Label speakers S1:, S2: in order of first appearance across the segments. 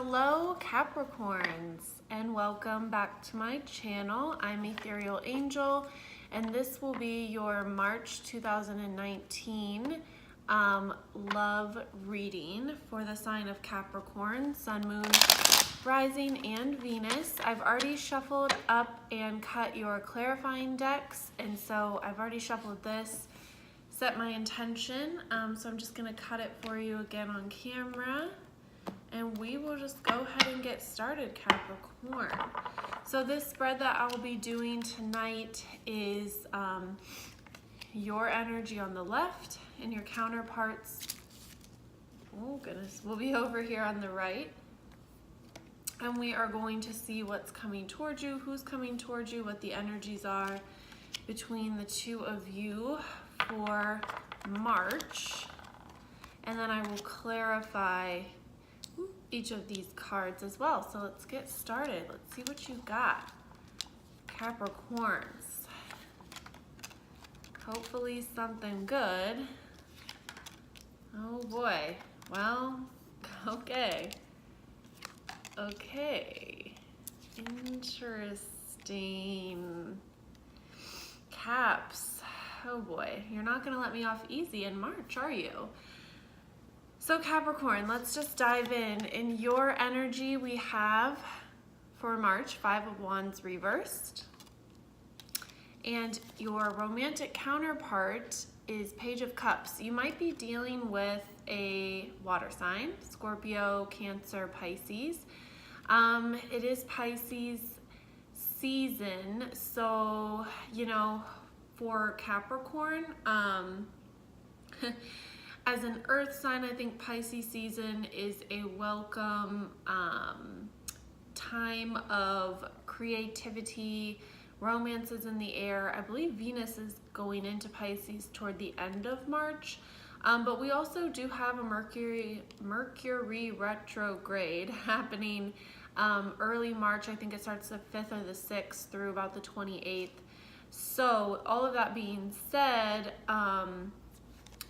S1: Hello Capricorns, and welcome back to my channel. I'm Ethereal Angel, and this will be your March 2019 love reading for the sign of Capricorn, Sun, Moon, Rising, and Venus. I've already shuffled up and cut your clarifying decks, and so I've already shuffled this, set my intention, so I'm just going to cut it for you again on camera. And we will just go ahead and get started, Capricorn. So this spread that I will be doing tonight is your energy on the left and your counterparts, oh goodness, will be over here on the right. And we are going to see what's coming towards you, who's coming towards you, what the energies are between the two of you for March. And then I will clarify each of these cards as well. So let's get started. Let's see what you got, Capricorns. Hopefully something good. Oh boy. Well, okay. Interesting. Caps. Oh boy. You're not gonna let me off easy in March, are you? So Capricorn, let's just dive in. In your energy, we have for March, 5 of Wands reversed. And your romantic counterpart is Page of Cups. You might be dealing with a water sign, Scorpio, Cancer, Pisces. It is Pisces season, so, you know, for Capricorn, as an earth sign, I think Pisces season is a welcome time of creativity, romance is in the air. I believe Venus is going into Pisces toward the end of March, but we also do have a Mercury retrograde happening early March. I think it starts the 5th or the 6th through about the 28th. So all of that being said,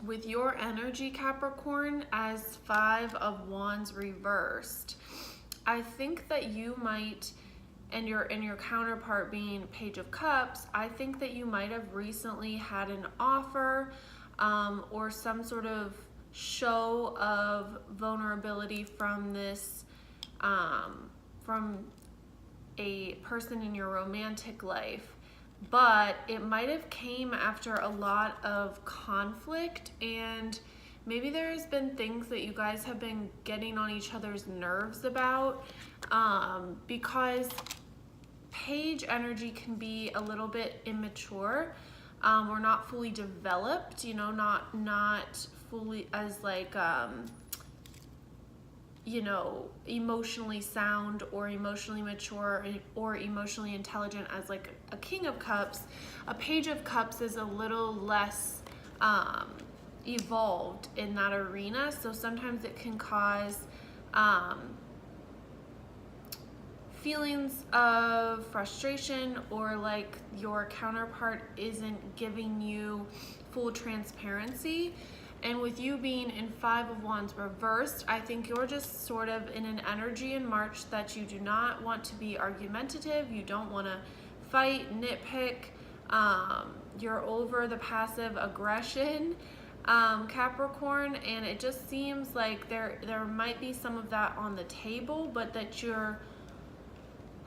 S1: with your energy, Capricorn, as 5 of Wands reversed, I think that you might, and your counterpart being Page of Cups, I think that you might have recently had an offer or some sort of show of vulnerability from this, from a person in your romantic life. But it might have came after a lot of conflict, and maybe there's been things that you guys have been getting on each other's nerves about, because Page energy can be a little bit immature or not fully developed, you know, not fully as like you know, emotionally sound or emotionally mature or emotionally intelligent as like a King of Cups. A Page of Cups is a little less evolved in that arena, so sometimes it can cause feelings of frustration, or like your counterpart isn't giving you full transparency. And with you being in 5 of Wands reversed, I think you're just sort of in an energy in March that you do not want to be argumentative. You don't want to fight, nitpick. You're over the passive aggression, Capricorn, and it just seems like there might be some of that on the table, but that you're,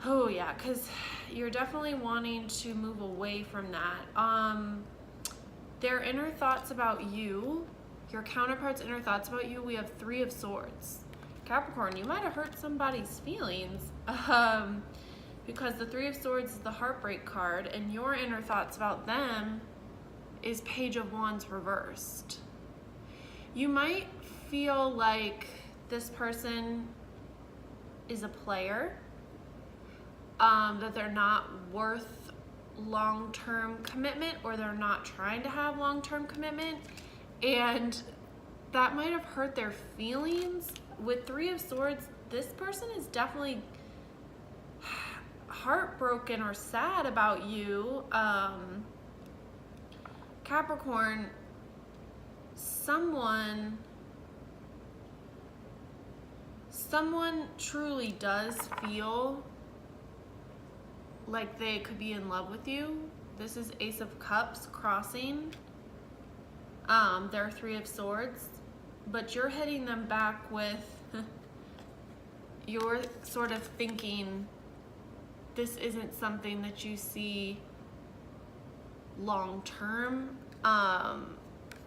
S1: oh yeah, because you're definitely wanting to move away from that. Their inner thoughts about you, your counterpart's inner thoughts about you, we have 3 of Swords. Capricorn, you might have hurt somebody's feelings because the 3 of Swords is the heartbreak card, and your inner thoughts about them is Page of Wands reversed. You might feel like this person is a player, that they're not worth long-term commitment, or they're not trying to have long-term commitment, and that might have hurt their feelings. With 3 of Swords, this person is definitely heartbroken or sad about you. Capricorn, someone someone truly does feel like they could be in love with you. This is Ace of Cups crossing. They're Three of Swords, but you're hitting them back with you're sort of thinking this isn't something that you see long term.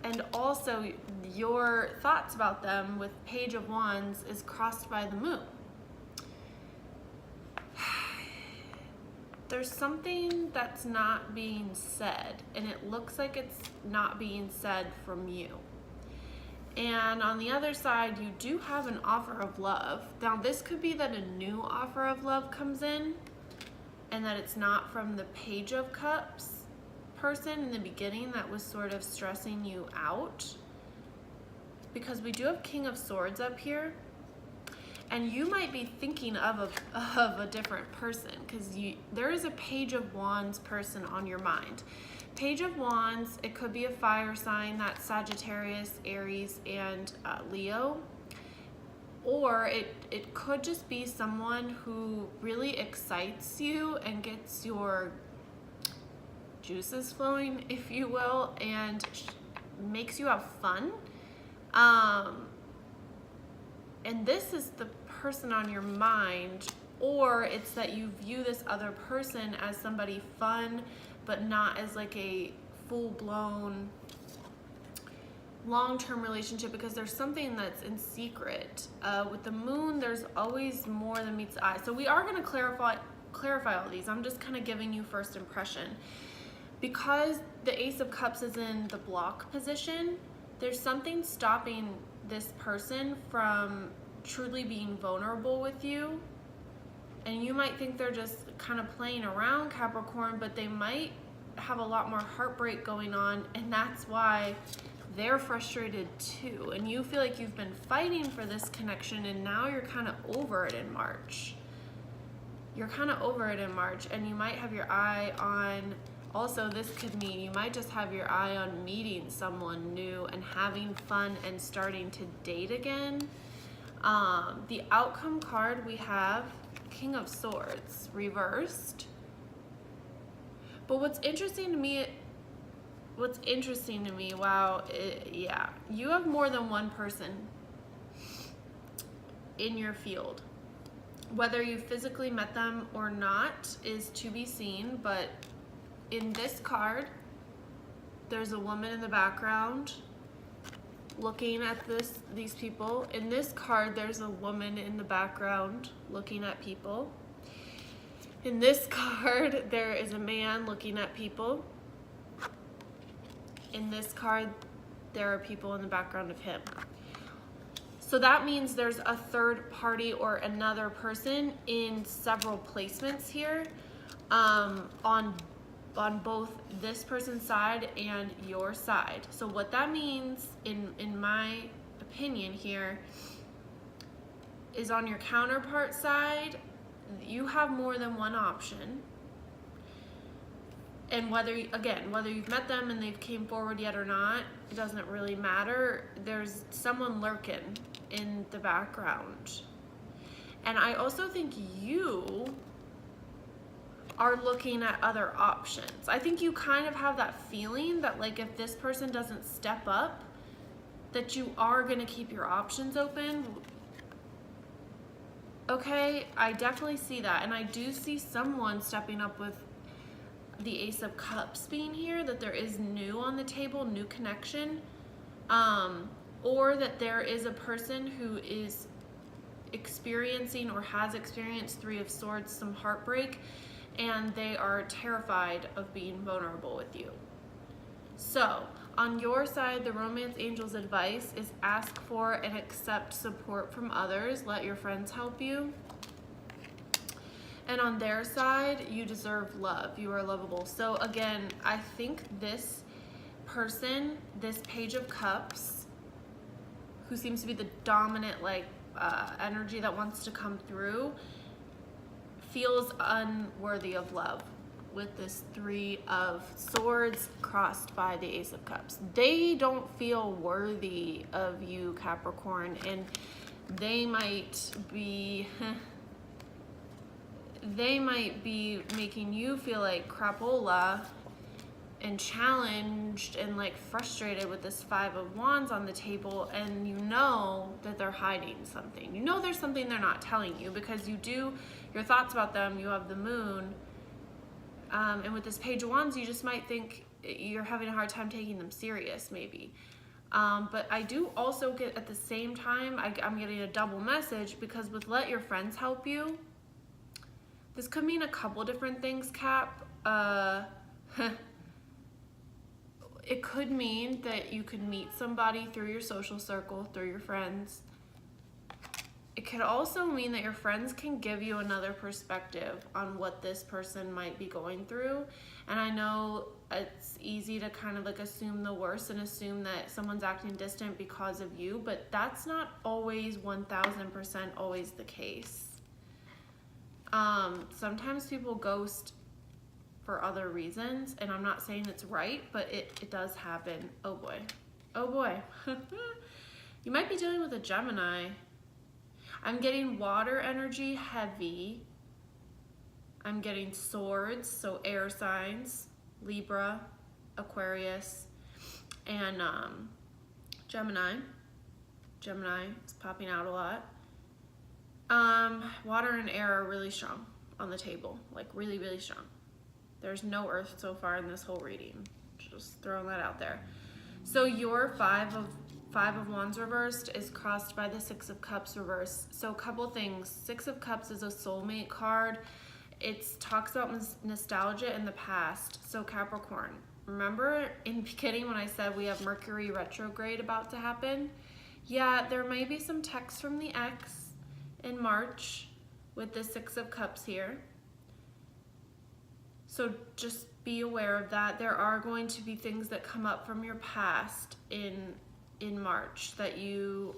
S1: And also your thoughts about them with Page of Wands is crossed by the Moon. There's something that's not being said, and it looks like it's not being said from you. And on the other side, you do have an offer of love. Now, this could be that a new offer of love comes in, and that it's not from the Page of Cups person in the beginning that was sort of stressing you out. Because we do have King of Swords up here. And you might be thinking of a different person, because there is a Page of Wands person on your mind. Page of Wands, it could be a fire sign, that's Sagittarius, Aries, and Leo. Or it could just be someone who really excites you and gets your juices flowing, if you will, and makes you have fun. And this is the person on your mind, or it's that you view this other person as somebody fun, but not as like a full-blown long-term relationship, because there's something that's in secret. With the Moon, there's always more than meets the eye. So we are going to clarify all these. I'm just kind of giving you first impression. Because the Ace of Cups is in the block position, there's something stopping this person from truly being vulnerable with you. And you might think they're just kind of playing around, Capricorn, but they might have a lot more heartbreak going on, and that's why they're frustrated too. And you feel like you've been fighting for this connection, and now you're kind of over it in March. You're kind of over it in March, and you might have your eye on, also this could mean you might just have your eye on meeting someone new and having fun and starting to date again. The outcome card, we have King of Swords reversed. But what's interesting to me, wow, yeah, you have more than one person in your field. Whether you physically met them or not is to be seen, but in this card, there's a woman in the background looking at these people. In this card, there's a woman in the background looking at people. In this card, there is a man looking at people. In this card, there are people in the background of him. So that means there's a third party or another person in several placements here, on both this person's side and your side. So what that means, in my opinion here, is on your counterpart side, you have more than one option. And whether you've met them and they've came forward yet or not, it doesn't really matter. There's someone lurking in the background. And I also think you are looking at other options. I think you kind of have that feeling that, like, if this person doesn't step up, that you are going to keep your options open. Okay, I definitely see that. And I do see someone stepping up with the Ace of Cups being here, that there is new on the table, new connection, or that there is a person who is experiencing or has experienced Three of Swords, some heartbreak, and they are terrified of being vulnerable with you. So on your side, the romance angel's advice is ask for and accept support from others. Let your friends help you. And on their side, you deserve love. You are lovable. So again, I think this person, this Page of Cups, who seems to be the dominant energy that wants to come through, feels unworthy of love with this Three of Swords crossed by the Ace of Cups. They don't feel worthy of you, Capricorn, and they might be they might be making you feel like crapola and challenged and like frustrated with this Five of Wands on the table, and you know that they're hiding something. You know there's something they're not telling you, because you do your thoughts about them. You have the moon, and with this Page of Wands, you just might think you're having a hard time taking them serious, maybe. But I do also get, at the same time, I'm getting a double message, because with let your friends help you, this could mean a couple different things, Cap. It could mean that you could meet somebody through your social circle, through your friends. It could also mean that your friends can give you another perspective on what this person might be going through. And I know it's easy to kind of like assume the worst and assume that someone's acting distant because of you, but that's not always 1000% always the case. Sometimes people ghost for other reasons, and I'm not saying it's right, but it does happen. Oh boy. Oh boy. You might be dealing with a Gemini. I'm getting water energy heavy. I'm getting swords, so air signs, Libra, Aquarius, and Gemini. Gemini is popping out a lot. Water and air are really strong on the table, like really, really strong. There's no earth so far in this whole reading. Just throwing that out there. So your Five of Wands reversed is crossed by the Six of Cups reversed. So a couple things. Six of Cups is a soulmate card. It talks about nostalgia in the past. So Capricorn, remember in the beginning when I said we have Mercury retrograde about to happen? Yeah, there may be some texts from the ex in March with the Six of Cups here. So just be aware of that. There are going to be things that come up from your past in March that you,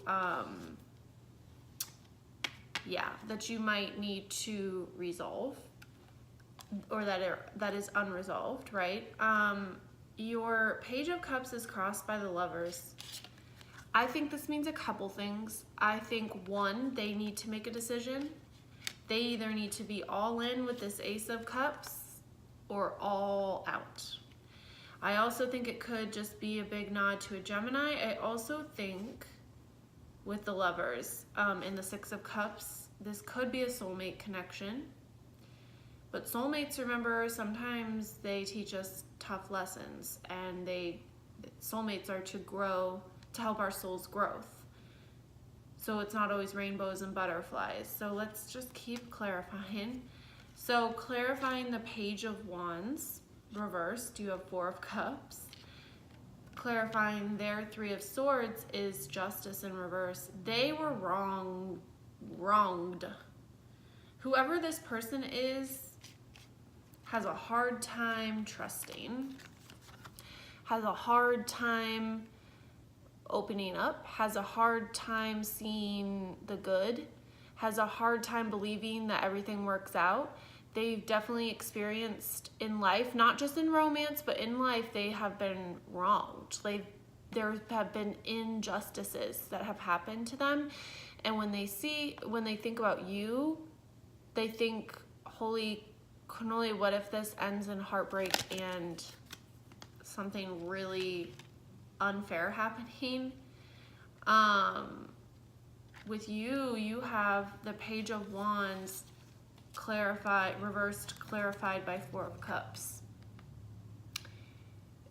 S1: that you might need to resolve, or that is unresolved, right? Your Page of Cups is crossed by the Lovers. I think this means a couple things. I think one, they need to make a decision. They either need to be all in with this Ace of Cups or all out. I also think it could just be a big nod to a Gemini. I also think with the Lovers in the Six of Cups, this could be a soulmate connection. But soulmates, remember, sometimes they teach us tough lessons, and soulmates are to grow, to help our soul's growth. So it's not always rainbows and butterflies. So let's just keep clarifying. So clarifying the Page of Wands reversed, you have Four of Cups. Clarifying their Three of Swords is Justice in reverse. They were wronged. Whoever this person is has a hard time trusting, has a hard time opening up, has a hard time seeing the good, has a hard time believing that everything works out. They've definitely experienced in life, not just in romance, but in life, they have been wronged. There have been injustices that have happened to them. And when they think about you, they think, holy cannoli, what if this ends in heartbreak and something really unfair happening? With you have the Page of Wands reversed, clarified by Four of Cups.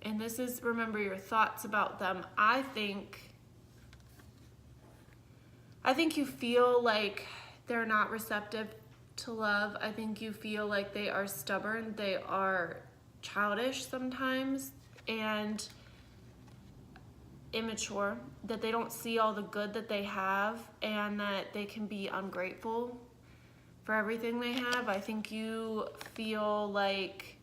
S1: And this is, remember, your thoughts about them. I think you feel like they're not receptive to love. I think you feel like they are stubborn. They are childish sometimes and immature, that they don't see all the good that they have, and that they can be ungrateful for everything they have. I think you feel like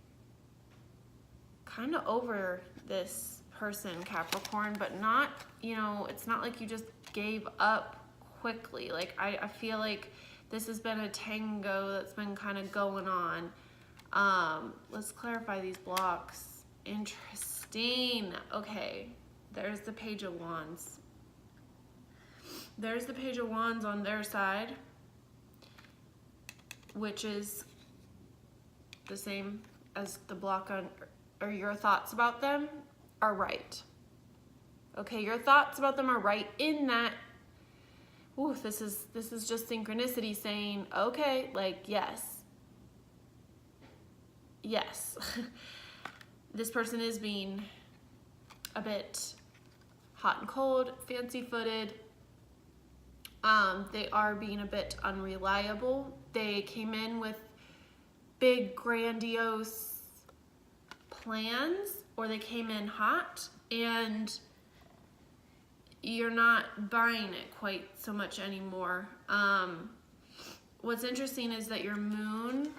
S1: kind of over this person, Capricorn, but not, it's not like you just gave up quickly. Like I feel like this has been a tango that's been kind of going on. Let's clarify these blocks. Interesting. Okay, there's the Page of Wands. there's the Page of Wands on their side, which is the same as the block on, or your thoughts about them are right. Okay, your thoughts about them are right in that, ooh, this is just synchronicity saying, okay, like, yes. This person is being a bit hot and cold, fancy-footed. They are being a bit unreliable. They came in with big, grandiose plans, or they came in hot, and you're not buying it quite so much anymore. What's interesting is that your moon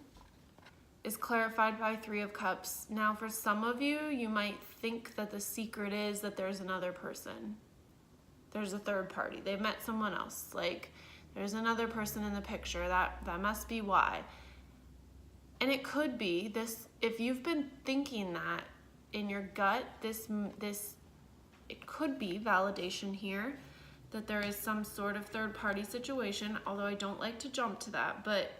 S1: is clarified by 3 of Cups. Now, for some of you, you might think that the secret is that there's another person. There's a third party. They've met someone else. Like, there's another person in the picture. That must be why. And it could be this, if you've been thinking that in your gut, it could be validation here that there is some sort of third party situation, although I don't like to jump to that, but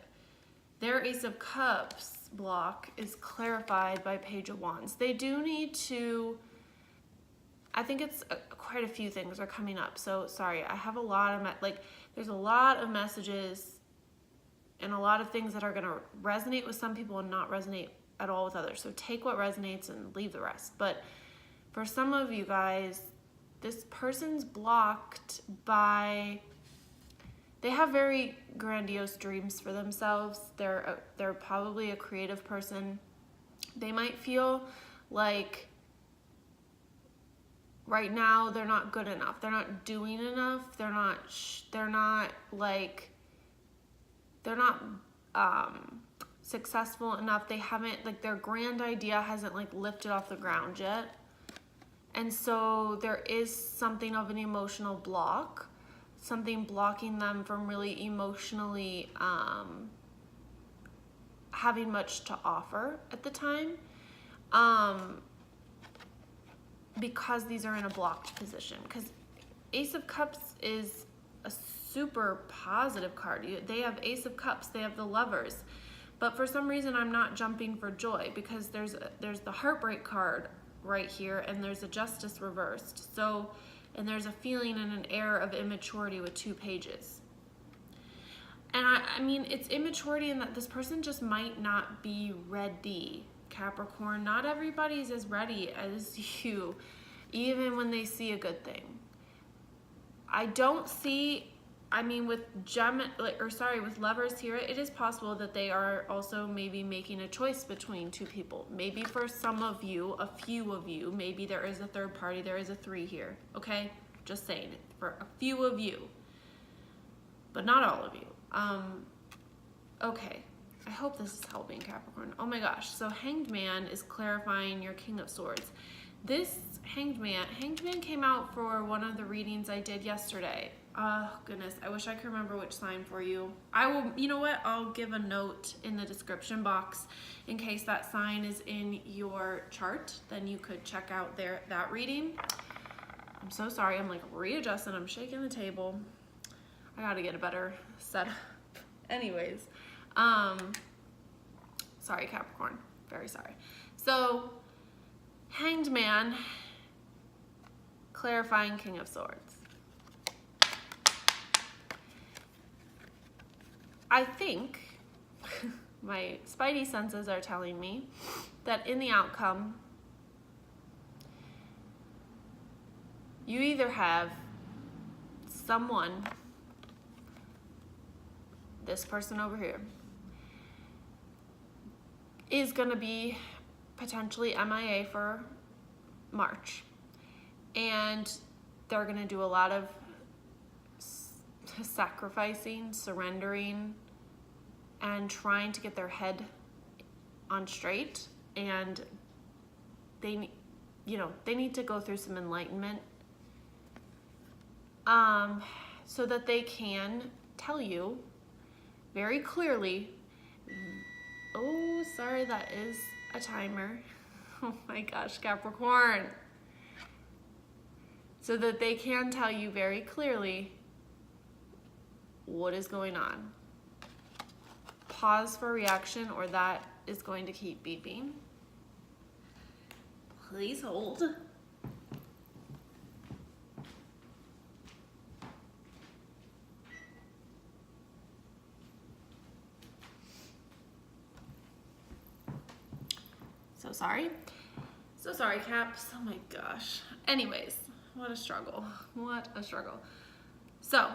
S1: their Ace of Cups block is clarified by Page of Wands. They do need to, I think it's quite a few things are coming up. So sorry, I have a lot of, there's a lot of messages and a lot of things that are going to resonate with some people and not resonate at all with others. So take what resonates and leave the rest. But for some of you guys, this person's blocked by, they have very grandiose dreams for themselves. They're probably a creative person. They might feel like right now they're not good enough. They're not doing enough. They're not successful enough. They haven't, like, their grand idea hasn't like lifted off the ground yet. And so there is something of an emotional block, something blocking them from really emotionally having much to offer at the time, because these are in a blocked position. Because Ace of Cups is a super positive card. They have Ace of Cups, they have the Lovers, but for some reason I'm not jumping for joy, because there's the Heartbreak card right here, and there's a Justice reversed. So, and there's a feeling and an air of immaturity with 2 pages. And I mean, it's immaturity in that this person just might not be ready, Capricorn. Not everybody's as ready as you, even when they see a good thing. I don't see, I mean, with with Lovers here, it is possible that they are also maybe making a choice between 2 people. Maybe for some of you, a few of you, maybe there is a third party, there is a 3 here, okay? Just saying it, for a few of you, but not all of you. Okay, I hope this is helping, Capricorn. Oh my gosh, so Hanged Man is clarifying your King of Swords. This Hanged Man came out for one of the readings I did yesterday. Oh goodness, I wish I could remember which sign for you. I will, you know what, I'll give a note in the description box in case that sign is in your chart. Then you could check out that reading. I'm so sorry, I'm like readjusting, I'm shaking the table. I gotta get a better setup. Anyways, sorry Capricorn, very sorry. So, Hanged Man, clarifying King of Swords. I think my spidey senses are telling me that in the outcome, you either have someone, this person over here, is going to be potentially MIA for March, and they're going to do a lot of sacrificing, surrendering, and trying to get their head on straight, and they need to go through some enlightenment, so that they can tell you very clearly, oh, sorry, that is a timer. Oh my gosh, Capricorn. So that they can tell you very clearly What is going on? Pause for reaction, or that is going to keep beeping. Please hold. So sorry. So sorry, Caps. Oh my gosh. Anyways, what a struggle. What a struggle. So,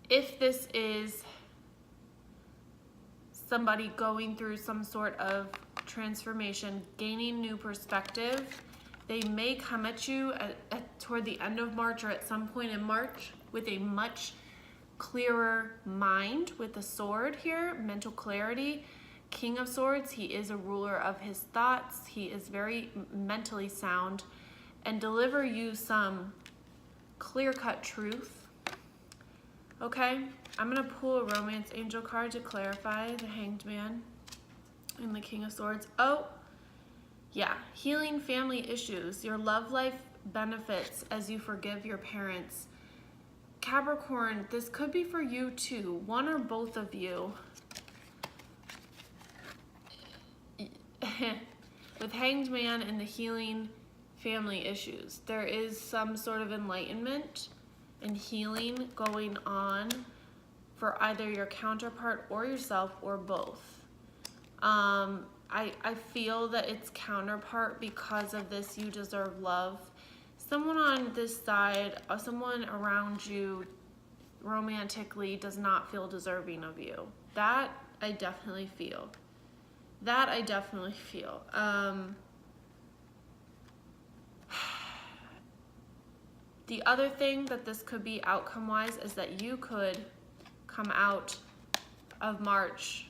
S1: if this is somebody going through some sort of transformation, gaining new perspective, they may come at you toward the end of March or at some point in March with a much clearer mind, with the sword here, mental clarity. King of Swords, he is a ruler of his thoughts. He is very mentally sound, and deliver you some clear-cut truth. Okay, I'm gonna pull a romance angel card to clarify the Hanged Man and the King of Swords. Oh, yeah, healing family issues. Your love life benefits as you forgive your parents. Capricorn, this could be for you too, one or both of you. With Hanged Man and the healing family issues, there is some sort of enlightenment and healing going on for either your counterpart or yourself, or both. I feel that it's counterpart because of this you deserve love. Someone on this side, someone around you romantically does not feel deserving of you. That I definitely feel. That I definitely feel. The other thing that this could be outcome-wise is that you could come out of March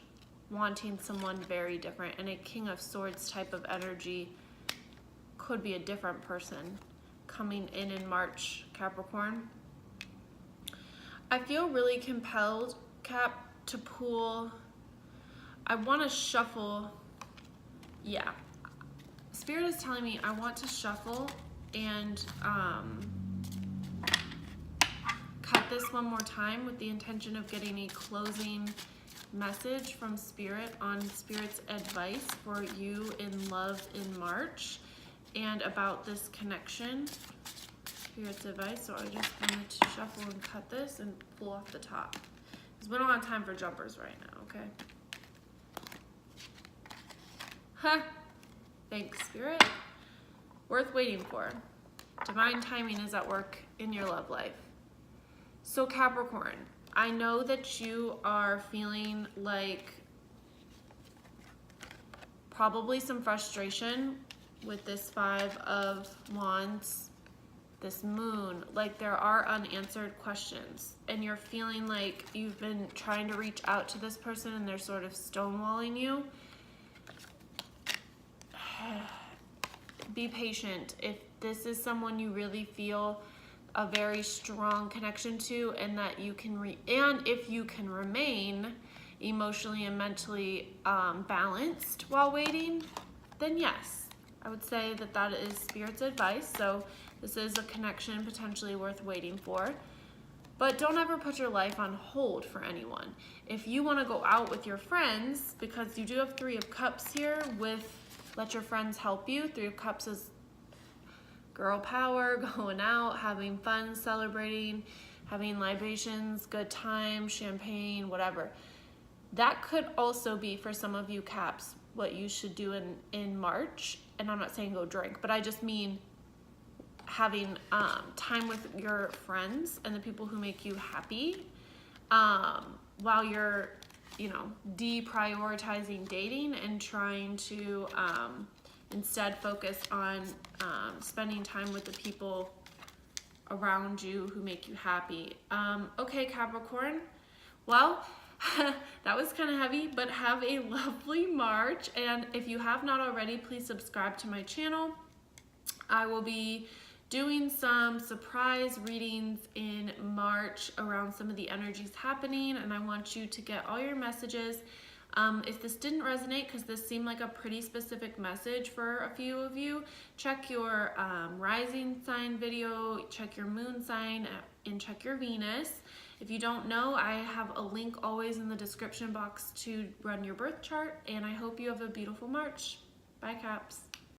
S1: wanting someone very different, and a King of Swords type of energy could be a different person coming in March, Capricorn. I feel really compelled, Cap, to pull. I want to shuffle. Yeah, Spirit is telling me I want to shuffle and cut this one more time with the intention of getting a closing message from Spirit on Spirit's advice for you in love in March and about this connection. Spirit's advice. So I just wanted to shuffle and cut this and pull off the top, because we don't have time for jumpers right now. Okay. Huh. Thanks, Spirit. Worth waiting for. Divine timing is at work in your love life. So Capricorn, I know that you are feeling like probably some frustration with this Five of Wands, this Moon. Like there are unanswered questions, and you're feeling like you've been trying to reach out to this person and they're sort of stonewalling you. Be patient. If this is someone you really feel a very strong connection to, and that you can if you can remain emotionally and mentally balanced while waiting, then yes, I would say that that is Spirit's advice. So this is a connection potentially worth waiting for. But don't ever put your life on hold for anyone. If you want to go out with your friends, because you do have Three of Cups here with let your friends help you. Three of Cups is girl power, going out, having fun, celebrating, having libations, good time, champagne, whatever. That could also be for some of you Caps what you should do in March. And I'm not saying go drink, but I just mean having time with your friends and the people who make you happy while you're, you know, deprioritizing dating and trying to instead focus on spending time with the people around you who make you happy. Okay, Capricorn. Well, that was kind of heavy, but have a lovely March. And if you have not already, please subscribe to my channel. I will be doing some surprise readings in March around some of the energies happening, and I want you to get all your messages If this didn't resonate, because this seemed like a pretty specific message for a few of you, check your rising sign video, check your moon sign, and check your Venus. If you don't know, I have a link always in the description box to run your birth chart, and I hope you have a beautiful March. Bye, Caps.